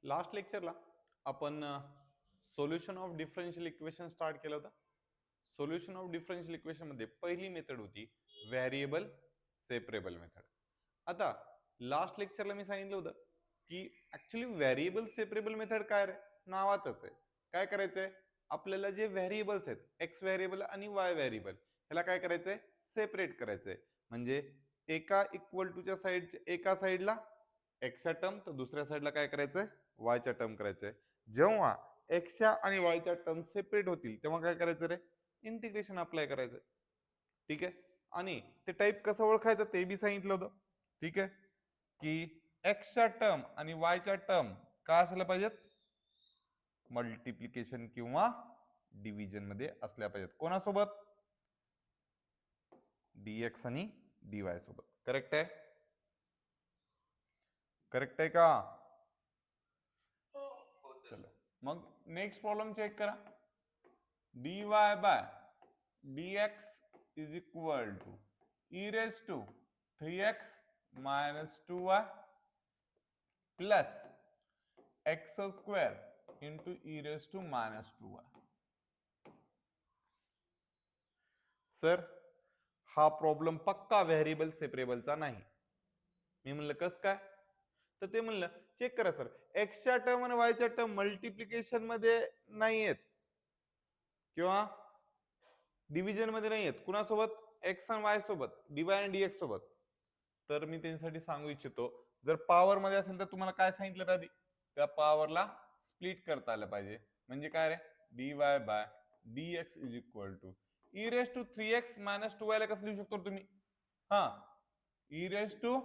Last लेक्चरला आपण solution of differential equation start केलं होतं. सोल्युशन ऑफ डिफरन्शियल इक्वेशन मध्ये पहिली मेथड होती व्हेरिएबल सेपरेबल मेथड. आता लास्ट लेक्चरला मी सांगितलं होतं की ऍक्च्युली व्हेरिएबल सेपरेबल मेथड काय रे, नावातच आहे. काय करायचंय, आपल्याला जे व्हेरिएबल्स आहेत एक्स व्हेरिएबल आणि वाय व्हेरिएबल ह्याला काय करायचंय, सेपरेट करायचंय. म्हणजे एका इक्वल टूच्या साईड, एका साईडला एक्सच्या टर्म तर दुसऱ्या साईडला काय करायचंय, वायच्या टर्म करायचंय. जेव्हा एक्सच्या आणि वायच्या टर्म सेपरेट होतील तेव्हा काय करायचं रे, इंटिग्रेशन अप्लाय करायचं. ठीक आहे. आणि ते टाईप कसं ओळखायचं ते बी सांगितलं होतं. ठीक आहे, की एक्सच्या टर्म आणि वायच्या टर्म काय असायला पाहिजेत, मल्टिप्लिकेशन किंवा डिव्हिजन मध्ये असल्या पाहिजेत. कोणासोबत, डीएक्स आणि डीवाय सोबत. करेक्ट आहे, करेक्ट आहे का? चलो मग नेक्स्ट प्रॉब्लेम चेक करा. dy by dx is equal to e raise to 3x minus 2y plus x square into e raise to minus 2y. Sir हा प्रॉब्लेम पक्का व्हेरिएबल सेपरेबलचा नाही. मी म्हणलं कस काय, तर ते म्हणलं चेक करा सर, एक्सच्या टर्म आणि वायच्या टर्म मल्टिप्लिकेशन मध्ये नाही आहेत किंवा डिव्हिजन मध्ये नाही आहेत. कुणासोबत, एक्स आणि वाय सोबत, डीवाय आणि डीएक्स सोबत. तर मी त्यांच्यासाठी सांगू इच्छितो, जर पॉवर मध्ये असेल तर तुम्हाला काय सांगितलं आधी, त्या पॉवरला स्प्लिट करता आलं पाहिजे. म्हणजे काय रे, dy by dx is equal to e raise to 3x minus 2y ला कसं लिहू शकतो तुम्ही, हा e raise to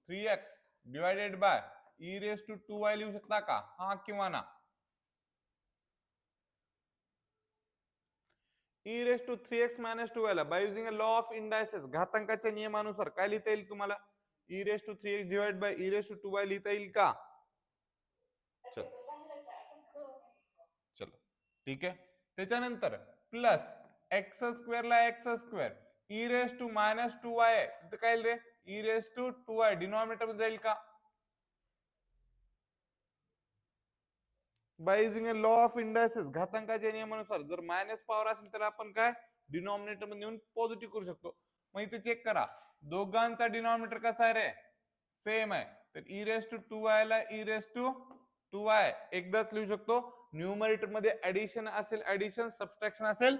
3x divided by e raise to 2y लिहू शकता का, हा किंवा ना. E raise to 3x minus 2y ला by using a law of indices, घातांकाच्या नियमानुसार काय लिहिता येईल तुम्हाला, e raise to 3x divide by e raise to 2y लिहिता येईल का. चलो ठीक आहे. त्याच्यानंतर प्लस एक्स स्क्वेअर ला x square e raise to minus 2y आहे, काय रे, e raise to 2y denominator मध्ये जाईल का. By using a law of indices, घातांकाच्या नियमानुसार जर मायनस पॉवर असेल तर आपण काय डिनॉमिनेटर मध्ये येऊन पॉझिटिव्ह करू शकतो. मग इथे चेक करा, दोघांचा डिनॉमिनेटर कसा आहे रे, सेम आहे. तर ई रेस टू 2y ला ई रेस टू 2y एकदाच लिहू शकतो. न्यूमरेटर मध्ये ऍडिशन असेल ऍडिशन, सबट्रॅक्शन असेल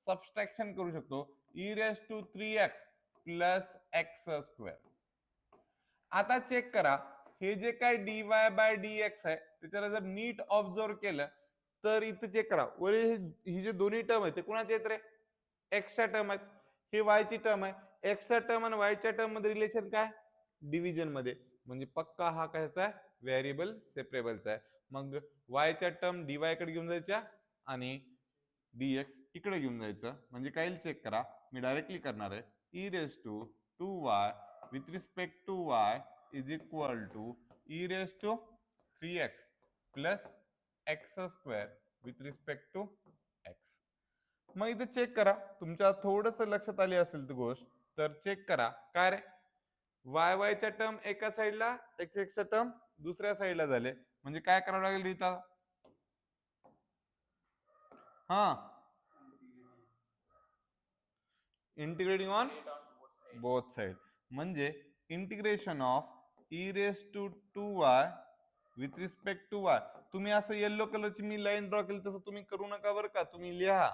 सबट्रॅक्शन करू शकतो. E raise to 3x plus x square. आता चेक करा, हे जे काय dy बाय dx आहे त्याच्याला जर नीट ऑब्झर्व केलं तर इथे चेक करा, ही जे दोन्ही टर्म आहेत ते कुणाचे आहेत रे, एक्सच्या टर्म आहेत. हे वायची टर्म आहे. एक्सच्या टर्म आणि वायच्या टर्म मध्ये रिलेशन काय, डिव्हिजन मध्ये. म्हणजे पक्का हा कशाचा आहे, व्हेरिएबल सेपरेबलचा आहे. मग वायच्या टर्म डीवाय कडे घेऊन जायच्या आणि dx इकडे घेऊन जायचं. म्हणजे काय चेक करा, मी डायरेक्टली करणार आहे, E raise to 2y with respect to y is equal to e raised to 3x plus x square with respect to x. मग इथे चेक करा, तुमच्या थोडस लक्षात आली असेल ती गोष्ट, तर चेक करा काय रे, वाय वायच्या टर्म एका साईडला, एक्स एक्सच्या टर्म दुसऱ्या साईडला झाले. म्हणजे काय करावं लागेल रीता, हा इंटिग्रेटिंग ऑन बोथ साइड. म्हणजे integration of E raise to 2y with respect to y. तुम्ही असं येलो कलरची मी लाईन ड्रॉ केली तसं तुम्ही करू नका बरं का, तुम्ही लिहा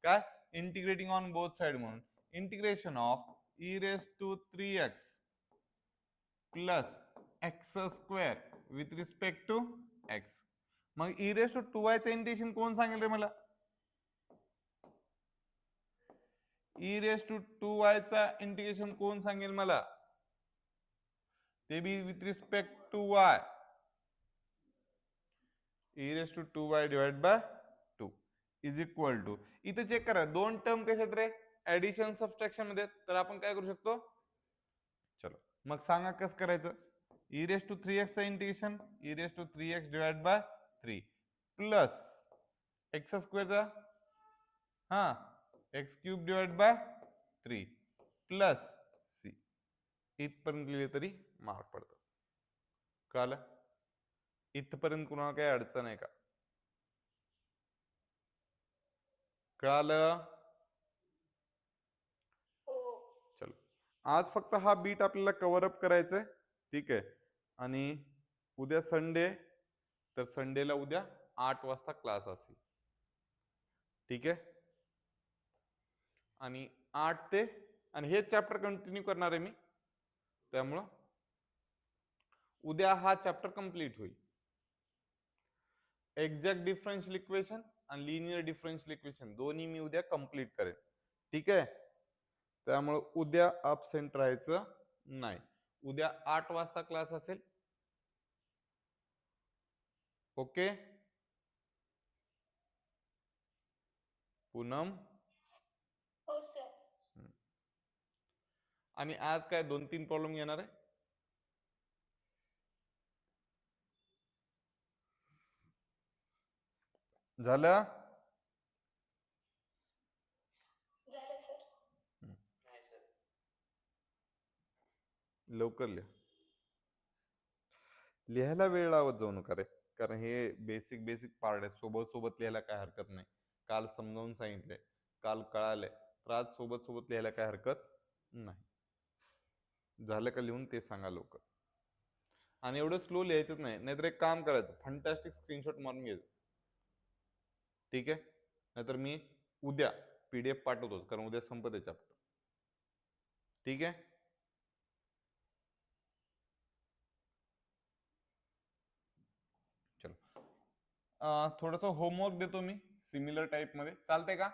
काय इंटिग्रेटिंग ऑन बोथ साइड म्हणून. Integration of E raise to 3x plus x square with respect to x. मग ई रेस टू 2y चं इंटिग्रेशन कोण सांगेल रे मला, ई रेस टू 2y चा इंटिग्रेशन कोण सांगेल मला, ते B with respect to y. E raise to 2y divide by 2 is equal to, इथे चेक करा दोन टर्म कशात रे, ऍडिशन सबट्रॅक्शन मध्ये. तर आपण काय करू शकतो, चलो मग सांगा कसं करायचं. ई रेस टू 3x चा integration e raise to 3x divide by 3 plus x स्क्वेअरचा हा x cube divide by 3 plus c. इथपर्यंत लिहिले तरी मार्क पडतो. कळलं. इथपर्यंत कुणाला काही अडचण आहे का? कळालं? चलो, आज फक्त हा बीट आपल्याला कव्हर अप करायचंय. ठीक आहे. आणि उद्या संडे, तर संडेला उद्या 8 वाजता क्लास असेल. ठीक आहे. आणि 8 ते, आणि हेच चॅप्टर कंटिन्यू करणार आहे मी, त्यामुळं उद्या हा चॅप्टर कंप्लीट होईल. एक्झॅक्ट डिफरन्शियल इक्वेशन आणि लिनियर डिफरन्शियल इक्वेशन दोन्ही मी उद्या कंप्लीट करेन. ठीक आहे. त्यामुळे उद्या अबसेंट राहायचं नाही. उद्या 8 वाजता क्लास असेल. ओके पूनम? हो सर. आणि आज काय 2-3 प्रॉब्लेम येणार आहे. झालं? झालं सर. लवकर लिहा. लिहायला वेळ लावत जाऊ नका रे, कारण हे बेसिक बेसिक पार्ट आहे. सोबत सोबत लिहायला काय हरकत नाही. काल समजावून सांगितले, काल कळाले, तर आज सोबत सोबत लिहायला काय हरकत नाही. झालं का लिहून ते सांगा लवकर. आणि एवढं स्लो लिहायचंच नाही, नाहीतर एक काम करायचं, फंटास्टिक स्क्रीनशॉट मारून घ्यायचं. ठीक आहे. नाहीतर मी उद्या PDF पाठवतोच, कारण उद्या संपत आहे चॅप्टर. ठीक आहे. चलो, थोडस होमवर्क देतो मी सिमिलर टाइप मध्ये, चालतंय का?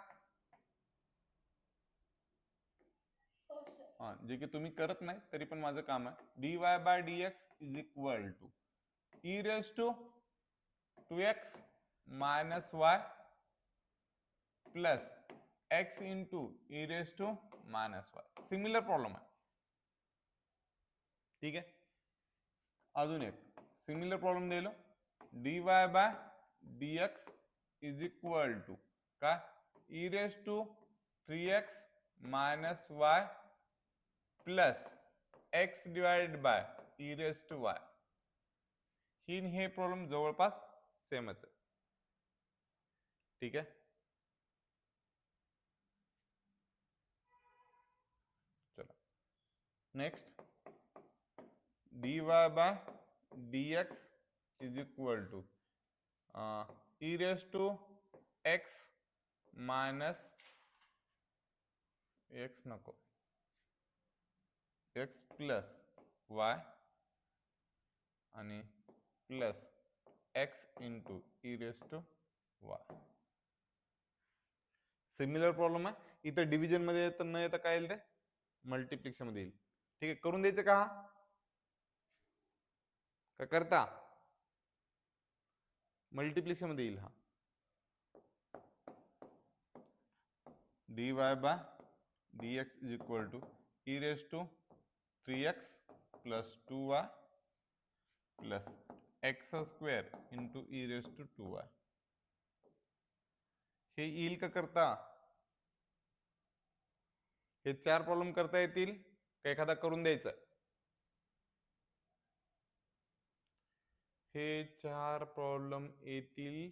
हो सर. हा, जे की तुम्ही करत नाही तरी पण माझं काम आहे. dy/dx is equal to e raise to 2x minus y plus x into e raise to minus y. Similar problem आहे. ठीक आहे. अजून एक सिमिलर प्रॉब्लेम दिलो, dy/dx इज इक्वल टू काय, e raise to 3x minus y plus x divided by e raise to y. हे problem जवळपास सेमच आहे. ठीक आहे. चलो next, dy/dx is equal to e raise to x minus x नको, x प्लस y आणि plus x into e raise to y. Similar problem आहे. इथं डिव्हिजन मध्ये येतं न येतं काय येईल रे, मल्टिप्लिकेशन मध्ये येईल. ठीक आहे. करून द्यायचं का करता, मल्टिप्लिकेशन मध्ये येईल हा. dy/dx is equal to e raise to 3x plus 2y plus x square into e raise to 2y. हे येईल का करता? हे 4 प्रॉब्लेम करता येतील का एखादा करून द्यायचा? हे 4 प्रॉब्लेम येतील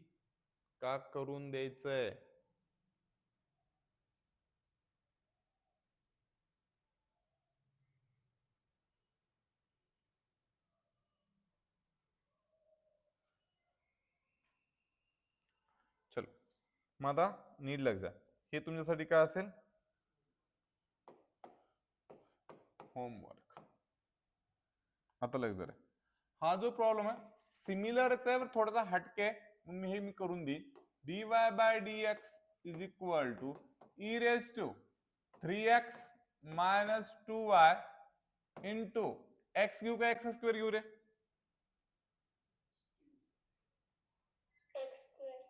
का करून द्यायचंय? चलो मग आता नीट लग जा. हे तुमच्यासाठी काय असेल, होमवर्क. आता लग जरा, हा जो प्रॉब्लेम आहे सिमिलरच आहे, थोडासा हटके, म्हणून हे मी करून देईन. dy/dx is equal to e raise to 3x minus 2y into x घेऊ का x स्क्वेअर घेऊ रे? X square.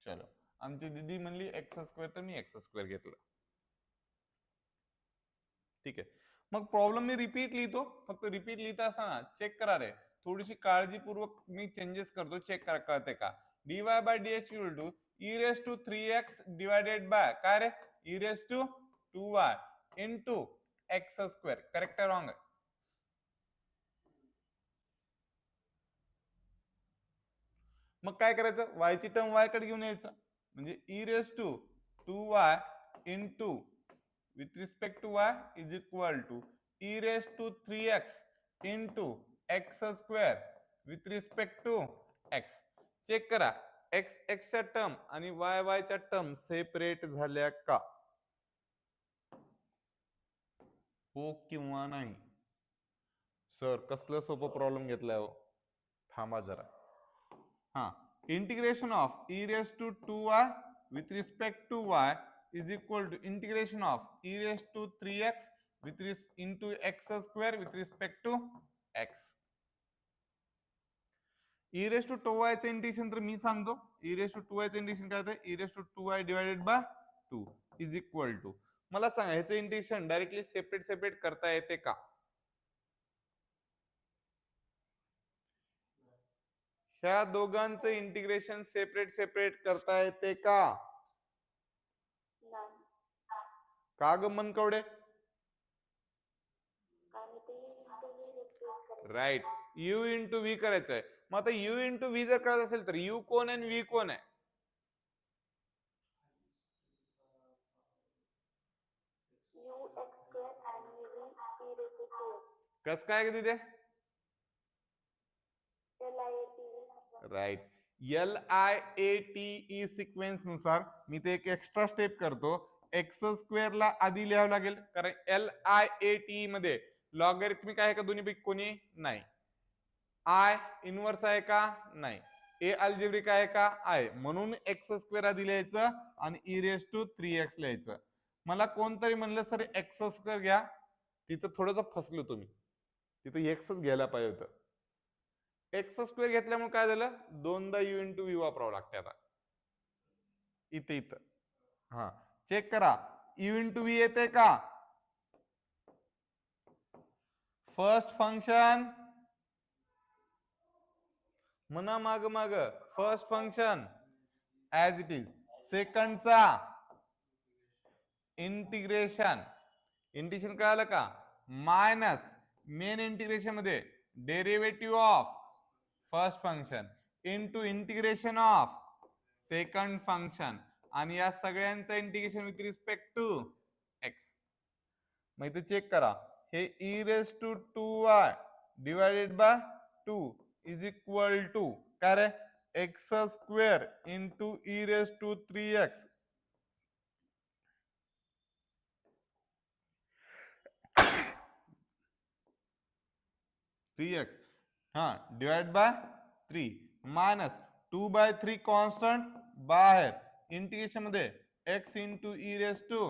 चलो, आमची दीदी म्हणली एक्स स्क्वेअर, तर मी एक्स स्क्वेअर घेतला. ठीक आहे. मग प्रॉब्लेम मी रिपीट लिहितो, फक्त रिपीट लिहित असताना चेक करा रे, थोडीशी काळजीपूर्वक मी चेंजेस करतो, चेक करा कळते का. dy/dx equal to e raise to 3x divided by काय रे, e raise to 2y into x square. Correct आहे रॉंग आहे? मग काय करायचं, y ची टर्म y कडे घेऊन यायचं, म्हणजे e raise to 2y into with respect to y is equal to e raise to 3x into x square with respect to x. Check करा x x च्या टर्म आणि y y च्या term separate झाल्या का, हो किंवा नाही. Sir कसलं सोपं प्रॉब्लेम घेतलाय हो, थांबा जरा. हा, integration of e raise to 2y with respect to y is equal to integration of e raise to 3x with into x square with respect to x. e raise to 2y चं integration तर मी सांगतो. e raise to 2y चं integration काय होतं, e raise to 2y divided by 2 is equal to, मला सांगा ह्याचं integration directly separate separate करता येते का. ह्या दोघांचं इंटिग्रेशन सेपरेट सेपरेट करता येते का, नाही. का ग मनकवडे. आणि ते इंटरव्ह्यू रिप्लेस करायचं. राईट, u इंटू व्ही करायचंय. मग आता u इंटू व्ही जर करायचं असेल तर u कोण आहे आणि v कोण आहे. यू एक्स स्क्वेअर आणि v e raise to 2x. कस काय ग तिथे. LIATE. राईट, LIATE सिक्वेन्स नुसार मी ते एक एक्स्ट्रा स्टेप करतो. एक्स स्क्वेअर ला आधी लिहावं लागेल, कारण LIATE मध्ये लॉगॅरिथमिक आहे का दोन्ही पैकी कोणी नाही. आय इनवर्स आहे का नाही. ए अल्जेब्रिक आहे का आहे, म्हणून एक्स स्क्वेअर आधी लिहायचं आणि ई रेस टू 3x लिहायचं. मला कोणतरी म्हणलं सर एक्स स्क्वेअर घ्या, तिथं थोडंसं फसलो तुम्ही, तिथं एक्सच घ्यायला पाहिजे होतं. एक्स स्क्वेअर घेतल्यामुळे काय झालं, दोनदा u इंटू व्ही वापरावं लागते आता इथं. हा, चेक करा u इंटू व्ही येते का. फर्स्ट फंक्शन म्हणा माग माग, first function as it is. सेकंडचा इंटिग्रेशन, इंटिग्रेशन कळालं का, मायनस मेन इंटिग्रेशन मध्ये derivative of first function into integration of second function, आणि या सगळ्यांचं integration with respect to x. मग इथे चेक करा, हे e raise to 2y divided by 2 is equal to काय रे, x square into e raise to 3x हा डिवाइड बाय 3 मायनस 2/3 कॉन्स्टंट बाहेर, इंटिग्रेशन मध्ये x into e raise to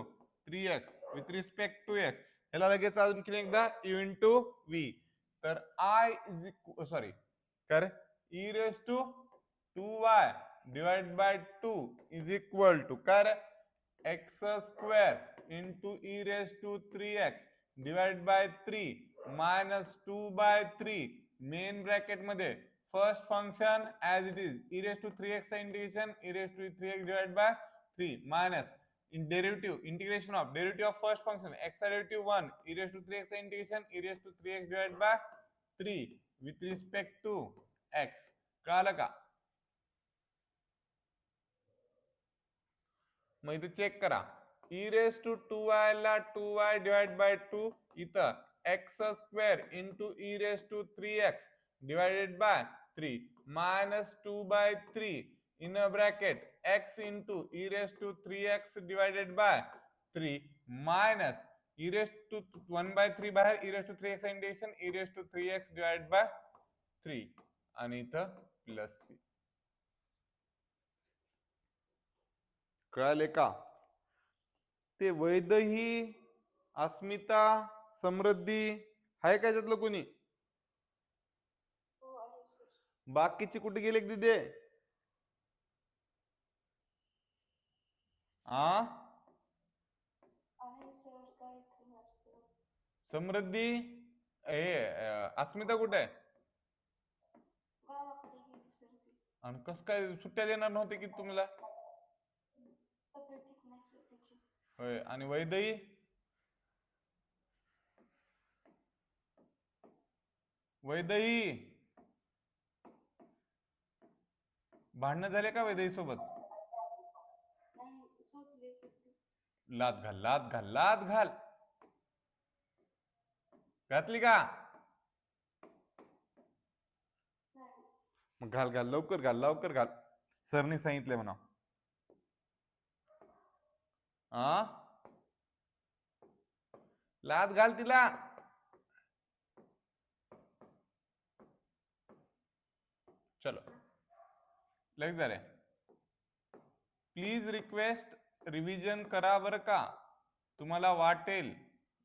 3x with respect to x. ह्याला लगेच अजून किती एकदा u इंटू v, तर i इज सॉरी कर e raise to 2y divide by 2 is equal to काय रे, x square into e raise to 3x divide by 3 minus 2/3 main bracket मध्ये first function as it is e raise to 3x चा integration e raise to 3x divide by 3 minus derivative integration of derivative of first function x चा derivative 1 e raise to 3x चा integration e raise to 3x divide by 3 with respect to x. कळालं का. मग इथे check करा, E raise to 2y ला 2y divide by 2, इथं x square into e raise to 3x divided by 3 minus 2/3 in a bracket x into e raise to 3x divided by 3 minus e raise to 1/3 बाहेर, e raise to 3x integration e raise to 3x divide by 3 आणि इथं plus c. कळाले का. ते वैदही, अस्मिता, समृद्धी आहे का याच्यातलं कोणी. हो आहे सर. बाकीचे कुठे गेले दिदे. आ आहे सर, गायत्री माझ्याजवळ. समृद्धी अस्मिता कुठे आहे. गावाकडे गेली सर ती. आणि कस काय सुट्ट्या देणार नव्हते की तुम्हाला. तब्येत ठीक नाही सर तिची. होय, आणि वैदही. वैदही भांडणं झाले का वैदेही सोबत? नाही झोपले सध्या. लात घाल, लात घाल, लात घाल. घातली का? नाही. मग घाल घाल, लवकर घाल, लवकर घाल. सरनी सांगितले म्हणा. लात घाल तिला. चलो लगेच झाले. प्लीज रिक्वेस्ट रिव्हिजन करा बर का. तुम्हाला वाटेल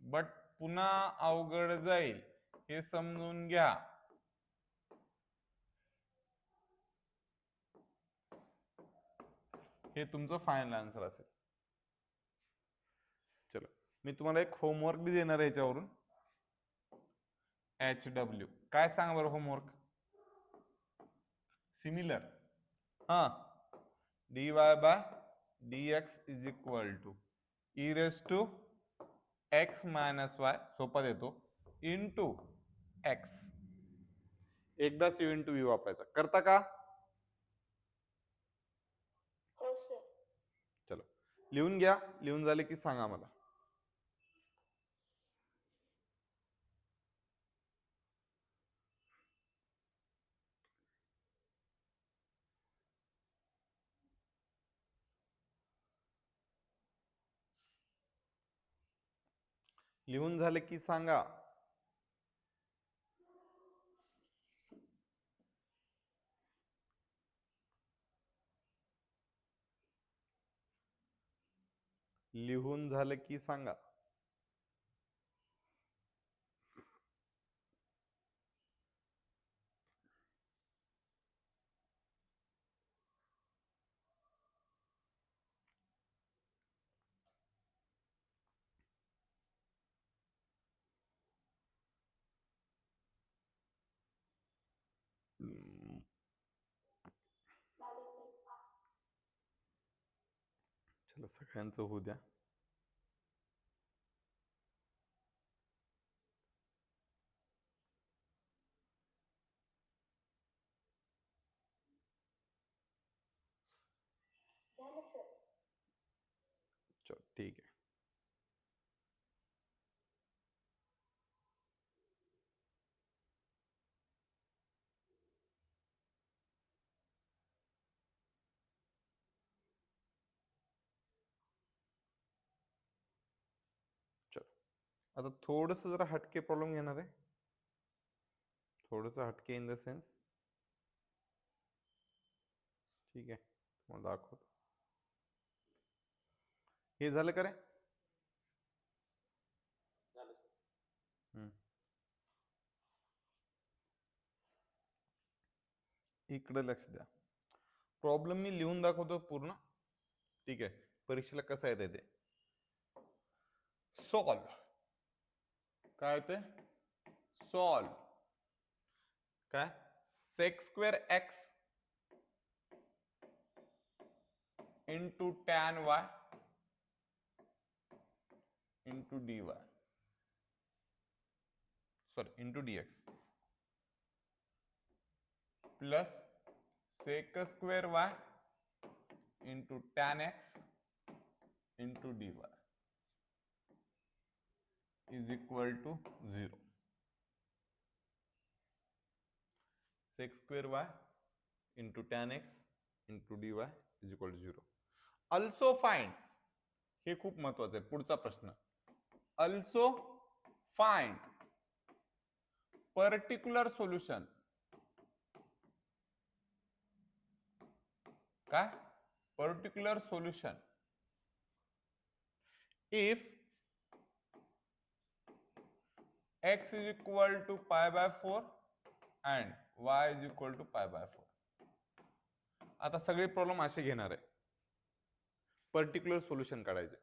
बट पुन्हा अवघड जाईल हे समजून घ्या. हे तुमचं फायनल आन्सर असेल. चलो मी तुम्हाला एक होमवर्क बी देणार आहे याच्यावरून. HW काय सांग बरं होमवर्क. सिमिलर हा dy by dx is equal to e raise to x minus y सोपा देतो इंटू एक्स. एकदाच यू इंटू व्ही वापरायचा. करता का? हो सर. चलो लिहून घ्या. लिहून झाले की सांगा मला. लिहून झाले की सांगा. लिहून झालं की सांगा. चला सगळ्यांचं होऊ द्या. झालं सर. चलो ठीक आहे. चलो आता थोडस जरा हटके प्रॉब्लेम घेणार आहे. थोडस हटके इन द सेन्स. ठीक आहे तुम्हाला दाखवतो. हे झालं का रे? इकडे लक्ष द्या. प्रॉब्लेम मी लिहून दाखवतो पूर्ण. ठीक आहे परीक्षेला कसं येते ते. सॉल्व काय ते सॉल्व काय sec square x into tan y into d y sorry into dx plus sec square y into tan x into d y is equal to 0. Sec square y into tan x into dy is equal to 0. Also find हे खूप महत्वाचं आहे. पुढचा प्रश्न also find particular solution. काय particular solution if x is equal to pi by 4 and y is equal to pi by 4. आता सगळे problem असे घेणार आहे. पर्टिक्युलर सोल्युशन काढायचे.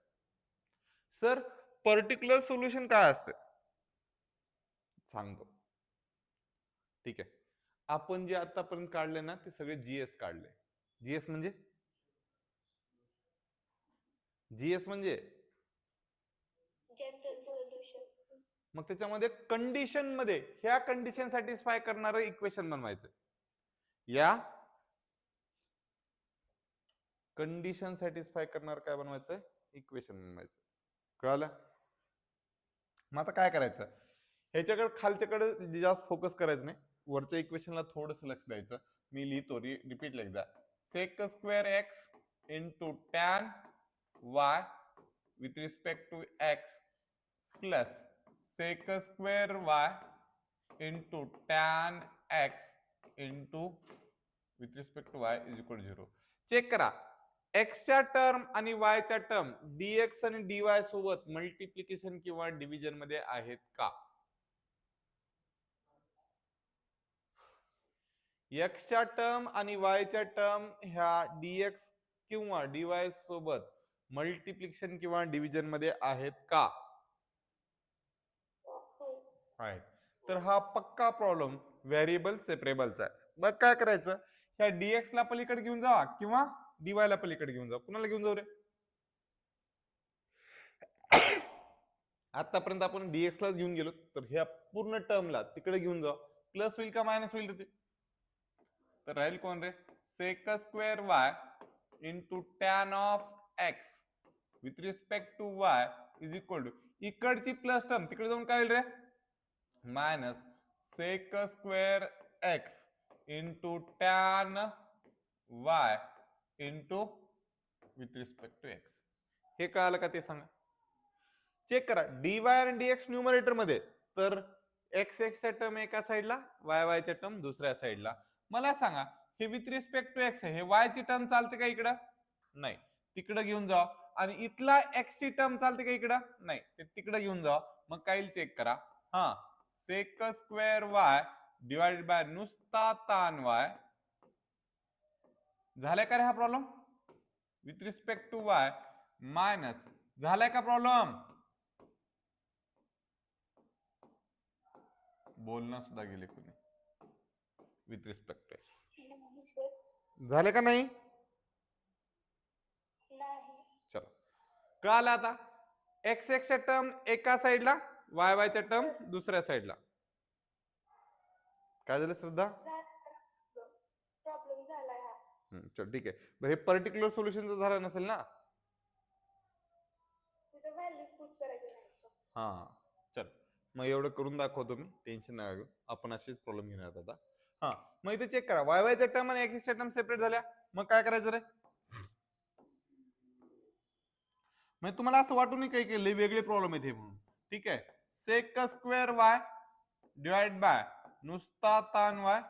सर पर्टिक्युलर सोल्युशन काय असते सांगतो. ठीक आहे आपण जे आतापर्यंत काढले ना ते सगळे जीएस काढले. जीएस म्हणजे जनरल सोल्युशन. मग त्याच्यामध्ये कंडिशन मध्ये ह्या कंडिशन सॅटिस्फाय करणारं इक्वेशन बनवायचं. या कंडिशन सॅटिस्फाय करणार काय बनवायचं, इक्वेशन बनवायचं. कळालं? मग आता काय करायचं, ह्याच्याकडे खालच्याकडे जास्त फोकस करायचं नाही, वरच्या इक्वेशनला थोडस लक्ष द्यायचं. मी लिहितो, रिपीट एकदा. Sec square x into tan y with respect to x plus sec square y into tan x into with respect to y is equal 0. Check करा, एक्सच्या टर्म आणि वायच्या टर्म dx आणि dy सोबत मल्टिप्लिकेशन किंवा division मध्ये आहेत का? एक्सच्या टर्म आणि वायच्या टर्म ह्या dx किंवा dy सोबत मल्टिप्लिकेशन किंवा डिव्हिजन मध्ये आहेत का? आहेत. तर हा पक्का प्रॉब्लेम व्हेरिएबल सेपरेबलचा आहे. मग काय करायचं, ह्या dx ला पलीकडे घेऊन जा किंवा dy ला पलीकडे घेऊन जा. कुणाला घेऊन जाऊ रे? आतापर्यंत आपण dx ला घेऊन गेलो, तर ह्या पूर्ण टर्मला तिकडे घेऊन जा. प्लस होईल का मायनस होईल? तर राहील कोण रे, sec square y into tan of x with respect to y is equal to, इकडची प्लस टर्म तिकडे जाऊन काय होईल रे, minus sec square x into tan y into with respect to x. हे कळालं का ते सांगा. चेक करा, dy आणि dx न्यूमरेटर मध्ये, तर एक्स एक्सच्या टर्म एका साईडला, वाय वायच्या टर्म दुसऱ्या साईडला. मला सांगा, हे विथ रिस्पेक्ट टू एक्स आहे, हे वाय ची टर्म चालते का इकडं? नाही, तिकडे घेऊन जा. आणि इथला एक्स ची टर्म चालते का इकडं? नाही, ते तिकडे घेऊन जा. मग काय चेक करा, हा sec square y divided by नुसता तान वाय. झालाय का रे हा problem? With respect to y minus, झालाय का प्रॉब्लेम? बोलणं सुद्धा गेले कोणी. विथ रिस्पेक्ट टू एक्स झाले का नाही? चलो, कळालं आता. एक्स एक्सच्या टर्म एका साईडला, वाय वायच्या टर्म दुसऱ्या साईडला. काय झालं श्रद्धा? प्रॉब्लेम झालाय हा. चल ठीक आहे. बरं, हे पर्टिक्युलर सोल्युशन झालं नसेल ना? तिथे व्हॅल्यूज पुट करायचे नाही. हा चल, मग एवढं करून दाखवतो मी, टेन्शन नाही घेऊ. आपण असेच प्रॉब्लेम घेणार आहोत आता. हा, मग इथे चेक करा, वाय वायच्या टर्म आणि एक्सच्या टर्म सेपरेट झाल्या. मग काय करायचं रे? म्हणजे तुम्हाला असं वाटू नये काही लई वेगळे प्रॉब्लेम आहेत हे म्हणून. ठीक आहे, sec square y divide by नुसता tan y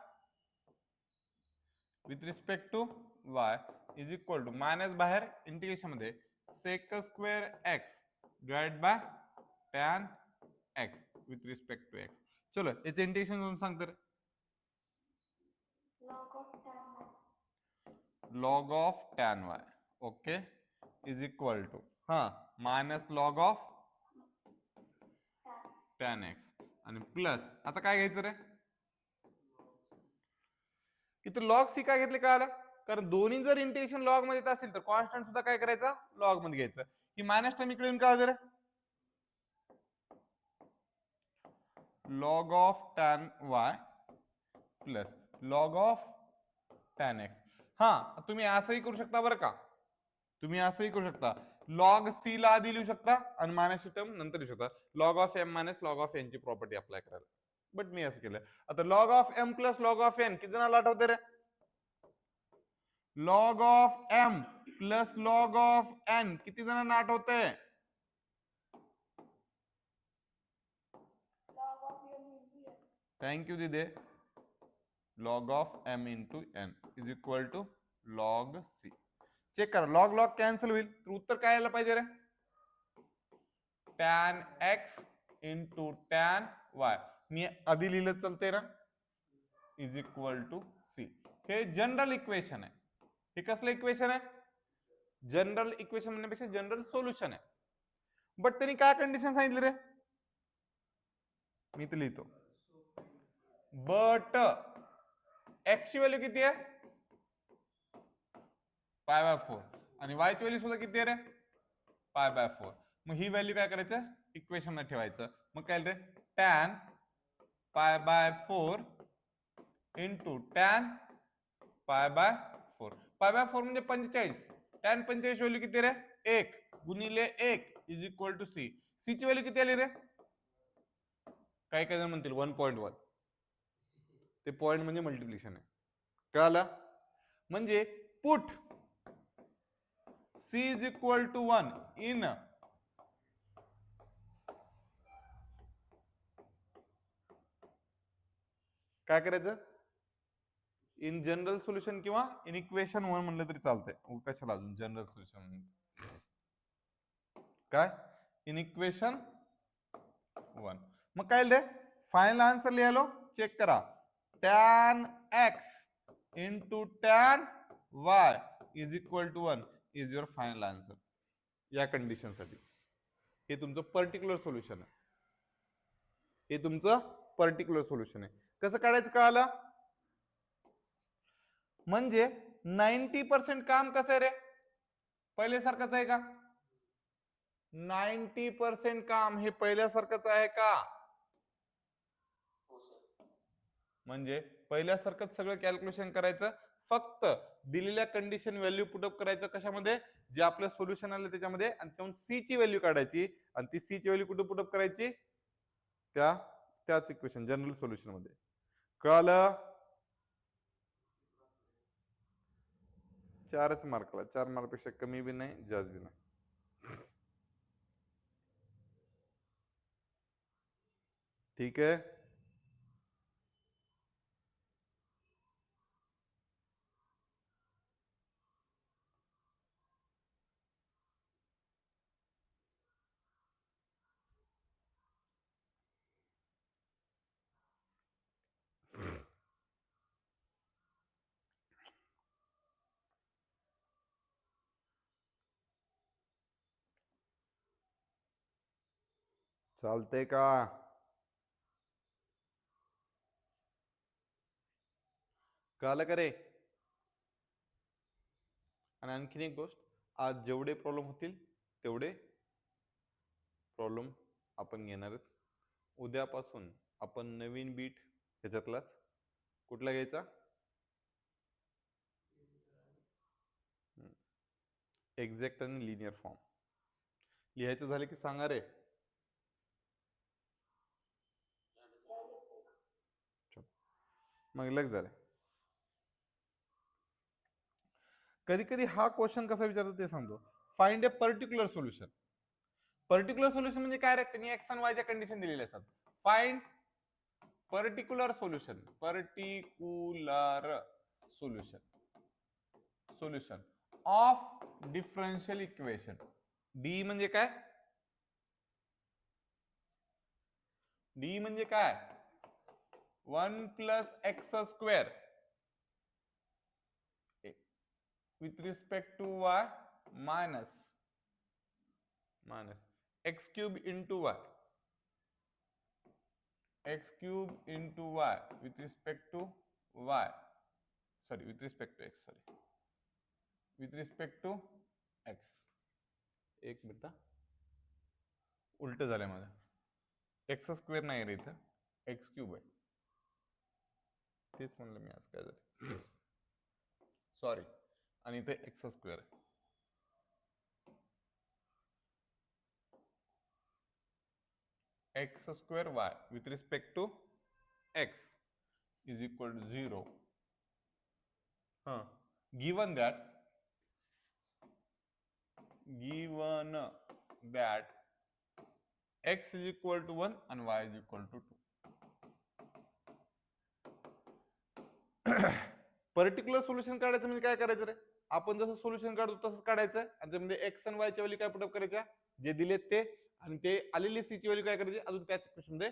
with respect to y is equal to minus, बाहेर इंटिग्रेशन मध्ये sec square x divide by tan x with respect to x. चलो, याचे इंटिग्रेशन करून सांग तर. Log of tan y, okay, is equal to हा minus log of tan x आणि plus, आता काय घ्यायचं रे? इथं लॉग सी काय घेतले कळालं? कारण दोन्ही जर इंटिग्रेशन लॉग मध्ये येत असेल तर कॉन्स्टंट सुद्धा काय करायचं, लॉग मध्ये घ्यायचं. ही मायनस टर्म इकडे येऊन काय होतं रे? Log of tan y plus log of tan x. हा, तुम्ही असंही करू शकता बरं का, तुम्ही असंही करू शकता, लॉग सी ला आधी लिहू शकता आणि मायनस टर्म नंतर लिहू शकता. Log of M minus log of N ची प्रॉपर्टी अप्लाय करायला. बट मी असं केलं. आता log of M plus log of N किती जणांना आठवते रे? Log of M plus log of N किती जणांना आठवते? थँक्यू दिदे. Log of M into N is equal to log C. Check करा, लॉग लॉग कॅन्सल होईल, तर उत्तर काय यायला पाहिजे रे? Tan x into tan Y. मी आधी लिहिलं चालते ना, इज इक्वल टू सी. हे जनरल इक्वेशन आहे. हे कसलं इक्वेशन आहे? जनरल इक्वेशन म्हणण्यापेक्षा जनरल सोल्युशन आहे. बट त्यांनी काय कंडिशन सांगितली रे? मी तर लिहितो, बट एक्स ची व्हॅल्यू किती आहे? पाय बाय 4 आणि वाय ची व्हॅल्यू सुद्धा किती आहे रे? पाय बाय 4. मग ही व्हॅल्यू काय करायचं, इक्वेशन मध्ये ठेवायचं. मग काय रे, tan pi by 4 into tan pi by 4. Pi by 4 म्हणजे 45, tan 45 व्हॅल्यू किती रे 1 गुणिले 1 is equal to c. C ची व्हॅल्यू किती आली रे? काही काही जण म्हणतील 1.1. ते पॉइंट म्हणजे मल्टिप्लिकेशन आहे. कळालं? म्हणजे put C is equal to 1 in काय करायचं? इन जनरल सोल्युशन किंवा इन इक्वेशन 1 म्हणलं तरी चालतंय. कशाला अजून जनरल सोल्युशन काय? In equation 1. मग काय लिहिले? फायनल आन्सर लिहायलो. चेक करा. tan x into tan y is equal to 1 is your final answer. या कंडिशन साठी हे तुमचं पर्टिक्युलर सोल्युशन आहे. हे तुमचं पर्टिक्युलर सोल्युशन आहे. कसं काढायचं कळालं? म्हणजे 90% काम कसं आहे रे? पहिल्यासारखंच आहे का? 90% काम हे पहिल्यासारखंच आहे का? म्हणजे पहिल्यासारखंच सगळं कॅल्क्युलेशन करायचं. फक्त दिलेल्या कंडिशन व्हॅल्यू पुटअप करायचं कशामध्ये? जे आपलं सोल्युशन आलं त्याच्यामध्ये, आणि त्यातून सी ची व्हॅल्यू काढायची आणि ती सी ची व्हॅल्यू कुठे पुटअप करायची? त्याच इक्वेशन जनरल सोल्युशन मध्ये. कळालं? 4च मार्कला, 4 मार्कपेक्षा कमी बी नाही जास्त बी नाही. ठीक आहे. चालतंय का? कळालं का रे? आणि आणखीन एक गोष्ट, आज जेवढे प्रॉब्लेम होतील तेवढे प्रॉब्लेम आपण घेणार आहेत. उद्यापासून आपण नवीन बीट ह्याच्यातलाच कुठला घ्यायचा? एक्झॅक्ट आणि लिनियर फॉर्म. लिहायचं झालं की सांगा रे. मग लग झालं. कधी कधी हा क्वेश्चन कसा विचारतो ते सांगतो. फाइंड ए पर्टिक्युलर सोल्युशन. पर्टिक्युलर सोल्युशन म्हणजे काय रे? त्यांनी एक्स आणि वायच्या कंडिशन दिलेल्या असतात. Find particular solution. Particular solution. Solution of differential equation. D म्हणजे काय? डी म्हणजे काय? 1 plus x square with respect to y minus x cube into y. X cube into y with respect to y. Sorry, with respect to x. Sorry, with respect to x. एक minute, उलट झालंय माझं. X square नाही रे इथं, x cube आहे. तेच म्हणलं मी आज काय झालं. सॉरी. आणि इथे एक्स स्क्वेअर आहे. X square y with respect to x is equal to 0. Given that x is equal to 1 and y is equal to 2. Particular solution काढायचं म्हणजे काय करायचं रे? आपण जसं सोल्युशन काढतो तसंच काढायचं आणि त्याच्यामध्ये एक्स आणि वाय च्या व्हॅल्यू काय पुटअप करायच्या? जे दिलेत ते, आणि ते आलेली सी ची व्हॅल्यू काय करायची? अजून त्याच इक्वेशन मध्ये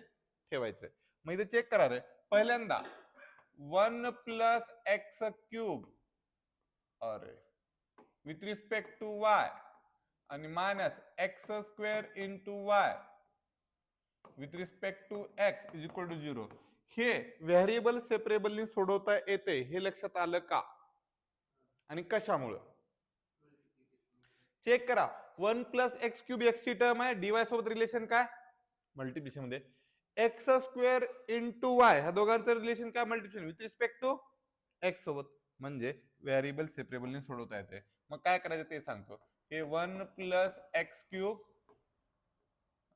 ठेवायचं. मग इथे चेक करा रे. पहिल्यांदा 1 प्लस एक्स क्यूब अरे विथ रिस्पेक्ट टू वाय आणि minus x square into y with respect to x is equal to 0. हे व्हेरिएबल सेपरेबलनी सोडवता येते, हे लक्षात आलं का? आणि कशामुळं? चेक करा. 1 प्लस एक्स क्यूब एक्स ची टर्म आहे, डीवाय सोबत रिलेशन काय? मल्टिप्लिकेशन मध्ये. एक्स स्क्वेअर इंटू वाय ह्या दोघांचं रिलेशन काय? Multiplication with respect to x सोबत. म्हणजे व्हेरिएबल सेपरेबलने सोडवता येते. मग काय करायचं ते सांगतो. हे 1 प्लस एक्स क्यूब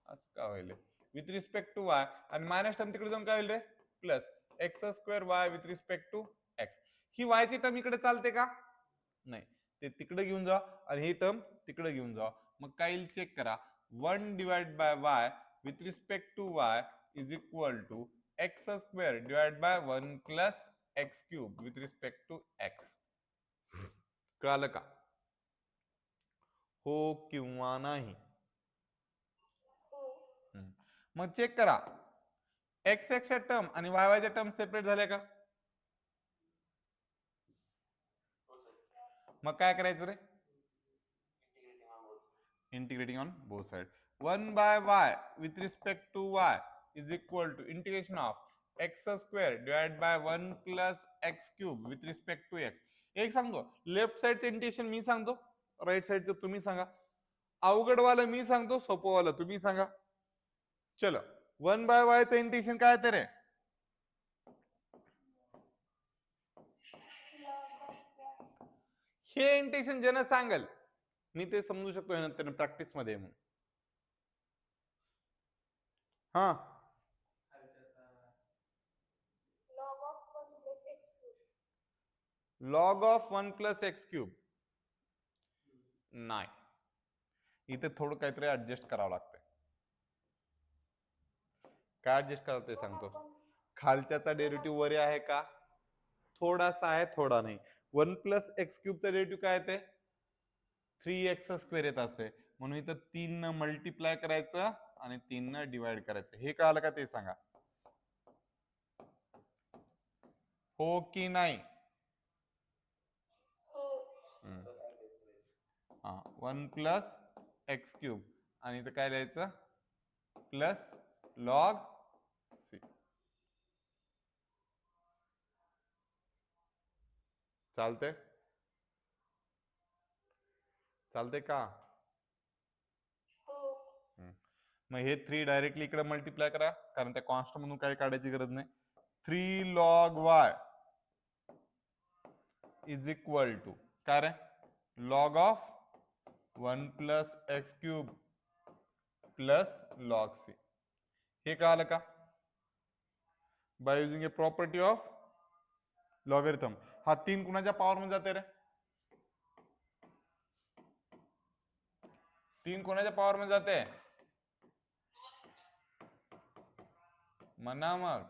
असं का होईल विथ रिस्पेक्ट टू वाय, आणि मायनस टर्म तिकडे जाऊन काय होईल रे plus x square y with respect to x. ही वायची टर्म इकडे चालते का? नाही, ते तिकडे घेऊन जा आणि ही टर्म तिकडे घेऊन जा. मग काय येईल चेक करा. 1 divide by y with respect to y is equal to x square divide by 1 plus x cube with respect to x. कळालं का? हो किंवा नाही? हो. मग चेक करा एक्स एक्सच्या टर्म आणि वाय वायच्या टर्म सेपरेट झाल्या का? मग काय करायचं रे? Integrating on both side. 1 by y with respect to y is equal to integration of x square divide by 1 plus x cube with respect to x. एक सांगतो, लेफ्ट साइडचं इंटिग्रेशन मी सांगतो, right साइडचं तुम्ही सांगा. अवघडवालं मी सांगतो, सोपंवालं तुम्ही सांगा. चलो 1 बाय वायचं इंटिग्रेशन काय ते रे? हे इंटिग्रेशन ज्यानं सांगेल मी ते समजू शकतो नंतर प्रॅक्टिस मध्ये म्हणून. हा log of 1 plus x cube. Log of 1 plus x cube नाही, इथे थोडं काहीतरी ऍडजस्ट करावं लागतंय. काय ऍडजस्ट करावं ते सांगतो. खालच्याचा डेरिव्हेटिव्ह वरी आहे का? थोडासा आहे, थोडा नाही. 1 प्लस एक्स क्यूबचा डेरिव्हेटिव्ह काय ते 3x स्क्वेअर येत असते, म्हणून इथं 3 न मल्टिप्लाय करायचं आणि 3 न डिवाइड करायचं. हे कळालं का ते सांगा. हो की नाही? हो. हा 1 प्लस एक्स क्यूब आणि इथं काय लिहायचं प्लस लॉग सी. चालते? चालते का? हो. मग हे 3 डायरेक्टली इकडे मल्टिप्लाय करा, कारण त्या कॉन्स्टंट मधून काही काढायची गरज नाही. 3 log y is equal to काय रे log of 1 plus x cube plus log C. हे कळालं का? By using a property of logarithm. हा 3 कुणाच्या पॉवर मध्ये जाते रे? 3 कोणाच्या पॉवर मध्ये जाते म्हणा मग.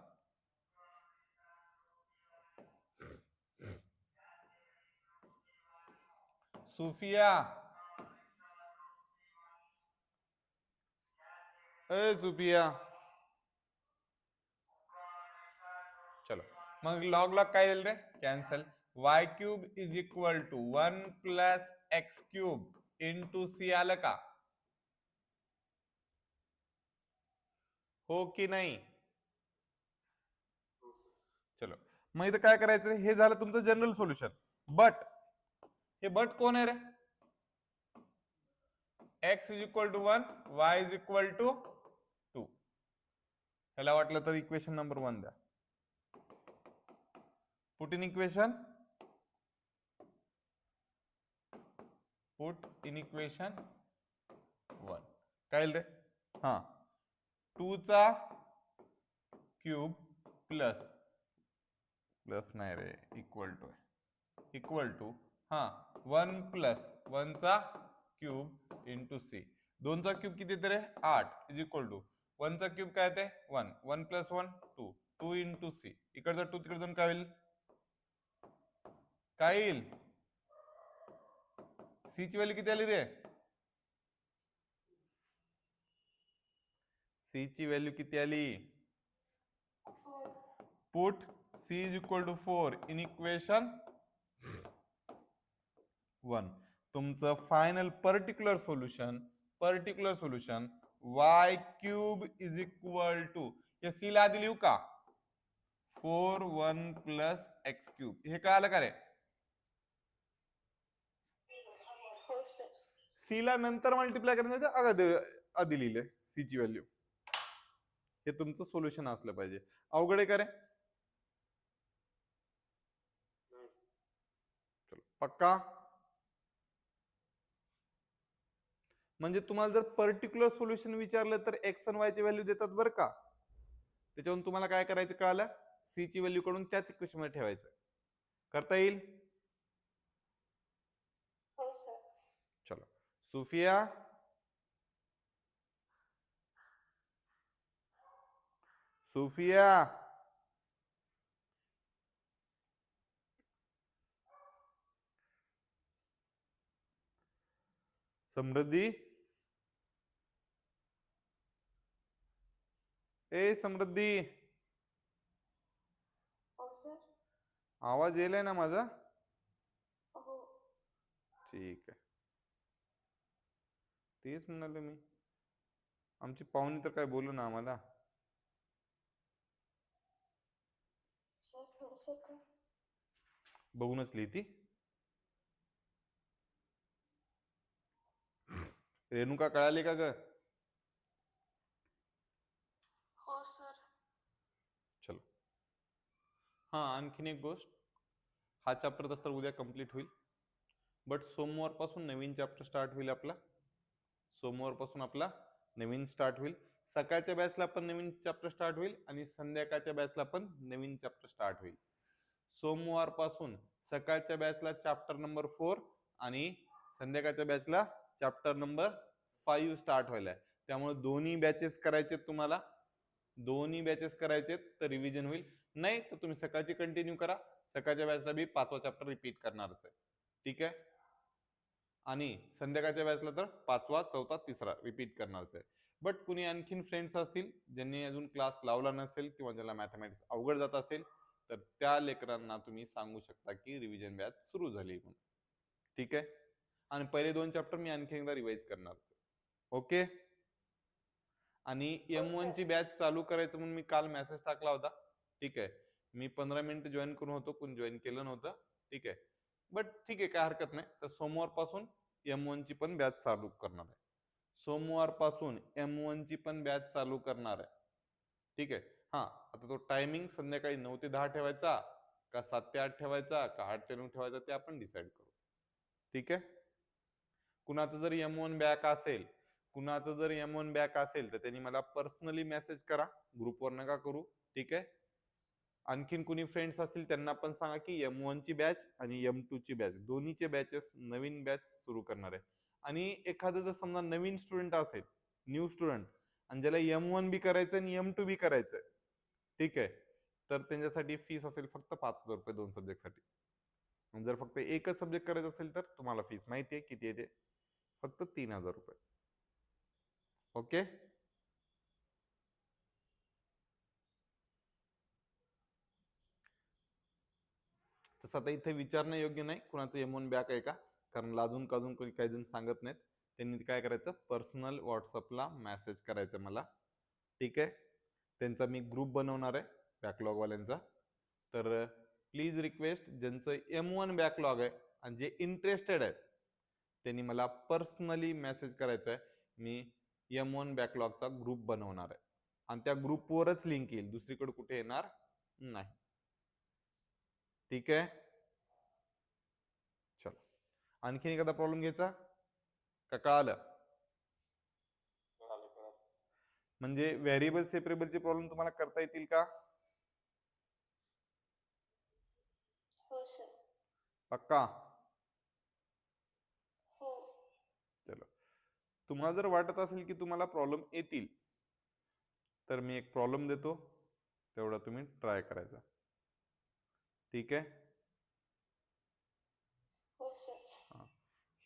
सुफिया, ए सुफिया, चलो मग लॉग लॉग काय येईल रे cancel. Y cube is equal to 1 plus x cube into C. आलं का? हो की नाही? चलो मग इथं काय करायचं रे, हे झालं तुमचं जनरल सोल्युशन. बट हे बट कोण आहे रे? X is equal to 1, y is equal to 2. ह्याला वाटलं तर इक्वेशन नंबर 1 द्या. Put in equation, put in equation 1 काय रे हा 2 चा क्यूब प्लस प्लस नाही रे इक्वल टू हा 1 प्लस 1 चा क्यूब इंटू सी. 2 चा क्यूब किती येते रे 8 इज इक्वल टू 1 चा क्यूब काय येते 1, 1 प्लस 1 2, 2 इंटू सी. इकडचा 2 तिकडे जाऊन काय होईल काय येईल सी ची व्हॅल्यू किती आली रे? सी ची व्हॅल्यू किती आली? Put C is equal to 4 in equation 1. तुमचं final particular solution y cube is equal to या सी ला आधी लिहू का 4 1 प्लस एक्स क्यूब. हे कळालं का रे? हो सर. सी ला नंतर मल्टिप्लाय करण्याचं आधी लिहिले सी ची व्हॅल्यू. हे तुमचं सोल्युशन असलं पाहिजे. अवघड आहे का रे? चलो पक्का? म्हणजे तुम्हाला जर पर्टिक्युलर सोल्युशन विचारलं तर एक्स आणि वाय ची व्हॅल्यू देतात बरं का. त्याच्यावरून तुम्हाला काय करायचं कळालं, सी ची व्हॅल्यू काढून त्याच इक्वेशन मध्ये ठेवायचं. करता येईल. हो सर. चलो सुफिया, सुफिया, समृद्धी, ए समृद्धी, हो सर. आवाज येलाय ना माझा? हो. ठीक आहे. तेच म्हणाले मी, आमची पाहुणी तर काय बोलू ना आम्हाला. सर थोडंसं का. बघूनच लिहिती. रेणुका कळाली का ग? हो सर. चलो. हा आणखीन एक गोष्ट, हा चॅप्टर तर उद्या कंप्लीट होईल, बट सोमवार पासून नवीन चॅप्टर स्टार्ट होईल आपला. सोमवार पासून आपला नवीन स्टार्ट होईल. सकाळच्या बॅचला पण नवीन चॅप्टर स्टार्ट होईल आणि संध्याकाळच्या बॅचला पण नवीन चॅप्टर स्टार्ट होईल. सोमवार पासून सकाळच्या बॅचला चॅप्टर नंबर 4 आणि संध्याकाळच्या बॅचला चॅप्टर नंबर 5 स्टार्ट व्हायला आहे. त्यामुळे दोन्ही बॅचेस करायचे तुम्हाला, दोन्ही बॅचेस करायचे तर रिव्हिजन होईल. नाही तर तुम्ही सकाळची कंटिन्यू करा, सकाळच्या बॅचला बी 5वा चॅप्टर रिपीट करणारच आहे. ठीक आहे. आणि संध्याकाळच्या बॅचला तर 5वा, 4था, 3रा रिपीट करणारच आहे. बट कुणी आणखीन फ्रेंड्स असतील ज्यांनी अजून क्लास लावला नसेल किंवा ज्याला मॅथमॅटिक्स अवघड जात असेल तर त्या लेकरांना तुम्ही सांगू शकता की रिव्हिजन बॅच सुरू झाली म्हणून. ठीक आहे. आणि पहिले 2 चॅप्टर मी आणखी एकदा रिवाइज करणार. ओके. आणि M1 ची बॅच चालू करायचं म्हणून मी काल मेसेज टाकला होता. ठीक आहे. मी 15 मिनिट जॉईन करून होतो, कोण जॉईन केलं नव्हतं. ठीक आहे. बट ठीक आहे, काय हरकत नाही. तर सोमवार पासून M1 ची पण बॅच चालू करणार आहे. सोमवार पासून M1 ची पण बॅच चालू करणार आहे. ठीक आहे. हा, आता तो टायमिंग संध्याकाळी 9 ते 10 ठेवायचा का 7 ते 8 ठेवायचा का 8 ते 9 ठेवायचा ते आपण डिसाईड करू. ठीक आहे. कुणाचं जर M1 बॅक असेल, कुणाचं जर M1 बॅक असेल तर त्यांनी मला पर्सनली मेसेज करा, ग्रुपवर नका करू. ठीक आहे. आणखीन कुणी फ्रेंड्स असतील त्यांना पण सांगा की M1 ची बॅच आणि M2 ची बॅच दोन्हीचे बॅचेस नवीन बॅच सुरू करणार आहे. आणि एखादं जर समजा नवीन स्टुडंट असेल, न्यू स्टुडंट, आणि ज्याला M1 बी करायचं आणि M2 बी करायचंय, ठीक आहे, तर त्यांच्यासाठी फीस असेल फक्त 5,000 रुपये 2 सब्जेक्टसाठी. जर फक्त एकच सब्जेक्ट करायचं असेल तर तुम्हाला फीस माहिती आहे किती येते, फक्त 3,000 रुपये. ओके. तसं आता इथे विचारणं योग्य नाही कुणाचं M1 बॅक आहे का, कारण लाजून काजून कोणी काही जण सांगत नाहीत. त्यांनी काय करायचं, पर्सनल व्हॉट्सअपला मेसेज करायचं मला. ठीक आहे. त्यांचा मी ग्रुप बनवणार आहे बॅकलॉगवाल्यांचा. तर प्लीज रिक्वेस्ट, ज्यांचं M1 बॅकलॉग आहे आणि जे इंटरेस्टेड आहेत त्यांनी मला पर्सनली मेसेज करायचा आहे. मी M1 बॅकलॉगचा ग्रुप बनवणार आहे आणि त्या ग्रुपवरच लिंक येईल, दुसरीकडे कुठे येणार नाही. ठीक आहे. चलो, आणखीन एखादा प्रॉब्लेम घ्यायचा का कळालं? म्हणजे व्हेरिएबल सेपरेबलचे प्रॉब्लेम तुम्हाला करता येतील का? हो सर. पक्का? हो. चलो, तुम्हाला जर वाटत असेल की तुम्हाला प्रॉब्लेम येतील तर मी एक प्रॉब्लेम देतो, तेवढा तुम्ही ट्राय करायचा. ठीक आहे. हो सर.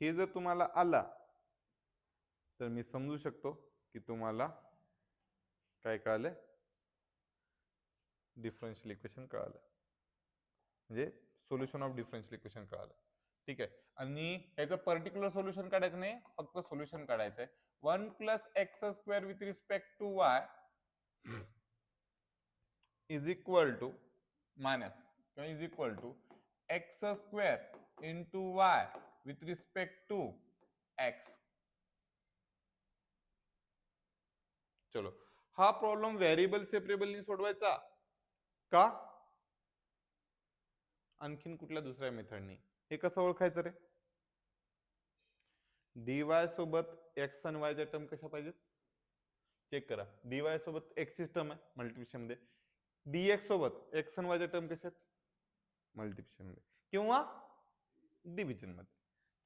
हे जर तुम्हाला आला तर मी समजू शकतो की तुम्हाला काय कळालं, डिफरन्शियल इक्वेशन कळालं, म्हणजे सोल्युशन ऑफ डिफरन्शियल इक्वेशन कळालं. ठीक आहे. आणि याचं पर्टिक्युलर सोल्युशन काढायचं नाही, फक्त सोल्युशन काढायचंय. 1 plus x square with respect to y is equal to minus किंवा is equal to x square into y with respect to x. चलो, हा प्रॉब्लेम व्हेरिएबल सेपरेबलनी सोडवायचा का आणखीन कुठल्या दुसऱ्या मेथडनी? हे कसं ओळखायचं रे? dy सोबत एक्स आणि वायच्या टर्म कशा पाहिजेत चेक करा. dy सोबत x ची टर्म आहे मल्टिप्लिकेशन मध्ये, dx सोबत x आणि वायच्या टर्म कशा आहेत मल्टिप्लिकेशन मध्ये किंवा डिव्हिजन मध्ये.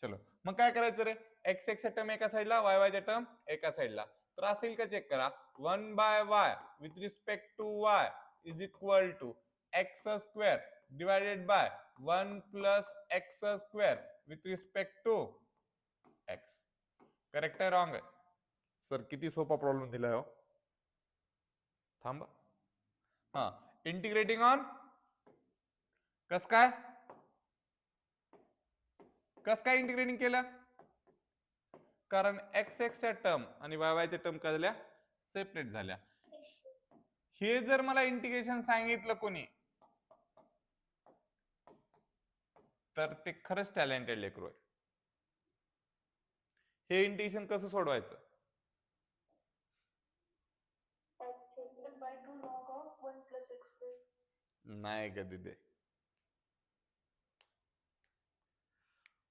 चलो मग काय करायचं रे, x च्या टर्म एका साईडला, y च्या टर्म एका साईडला. तर असेल का चेक करा, 1/y with respect to y is equal to x square divided by 1 plus x square with respect to x. Correct आहे रॉंग आहे? सर किती सोपा प्रॉब्लेम दिलाय हो. थांबा. हा, इंटिग्रेटिंग ऑन कस काय इंटिग्रेटिंग केलं, कारण एक्स च्या टर्म आणि वाय च्या टर्म काय झाल्या सेपरेट झाल्या. हे जर मला इंटिग्रेशन सांगितलं कोणी तर ते खरंच टॅलेंटेड लेकरू आहे. हे इंटिग्रेशन कसं सोडवायचं? नाही कधी ते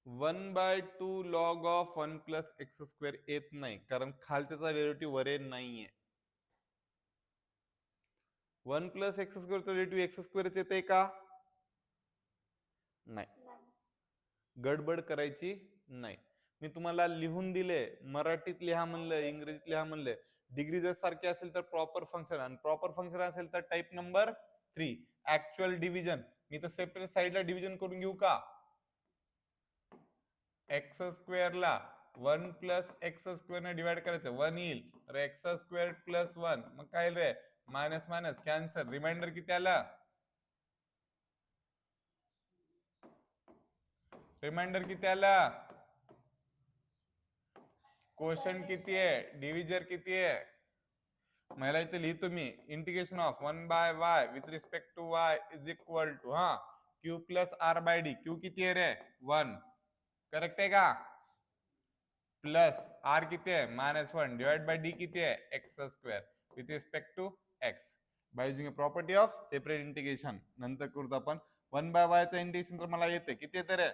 1/2 log of 1 plus x square येत नाही, कारण खालच्याचा डेरिव्हेटिव्ह वरे नाहीये. 1 plus x square चा डेरिव्हेटिव्ह x square येते का? नाही. गडबड करायची नाही. मी तुम्हाला लिहून दिले, मराठीत लिहा म्हणलं, इंग्रजीत लिहा म्हणलं. डिग्री जर सारखी असेल तर प्रॉपर फंक्शन, आणि प्रॉपर फंक्शन असेल तर टाइप नंबर 3 ऍक्च्युअल डिव्हिजन. मी तर सेपरेट साइडला डिव्हिजन करून घेऊ का? एक्स स्क्वेअर ला 1 प्लस एक्स स्क्वेअर ने डिवाइड करायचं, 1 येईल. तर एक्स स्क्वेअर प्लस 1, मग काय रे मायनस मायनस कॅन्सल. रिमाइंडर किती आला? रिमाइंडर किती आला? क्वेश्चन किती आहे, डिव्हिजन किती आहे? मला इथे लिहितो मी, integration of 1/y with respect to y is equal to q plus r by d. q किती आहे रे 1, करेक्ट आहे का? प्लस r किती आहे -1 डिवाइड बाय डी किती आहे x square with respect to x by using a property of separate integration. नंतर करू आपण 1/y चं इंटिग्रेशन. तर मला येते किती येते रे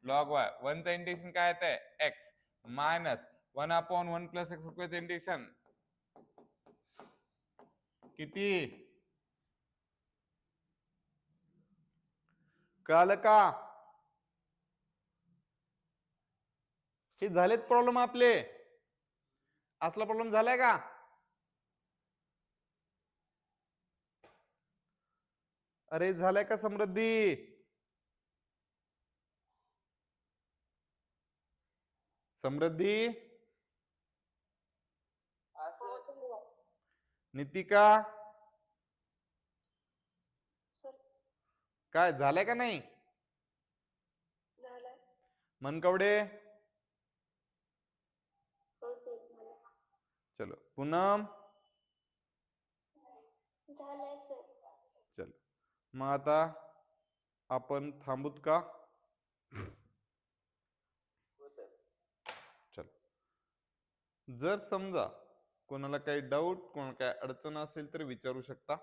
log y. 1 चं इंटिग्रेशन काय येते x मायनस 1/1 प्लस एक्स स्क्वेअरचं इंटिग्रेशन किती? कळलं का? हे झालेत प्रॉब्लेम आपले. असला प्रॉब्लेम झालाय का? अरे झालाय का समृद्धी? समृद्धी, नितिका, काय झालंय का नाही? मनकवडे, चलो पूनम, चलो मग आता आपण थांबूत का? चलो, जर समजा कोणाला काही डाऊट, कोणाला काही अडचण असेल तर विचारू शकता.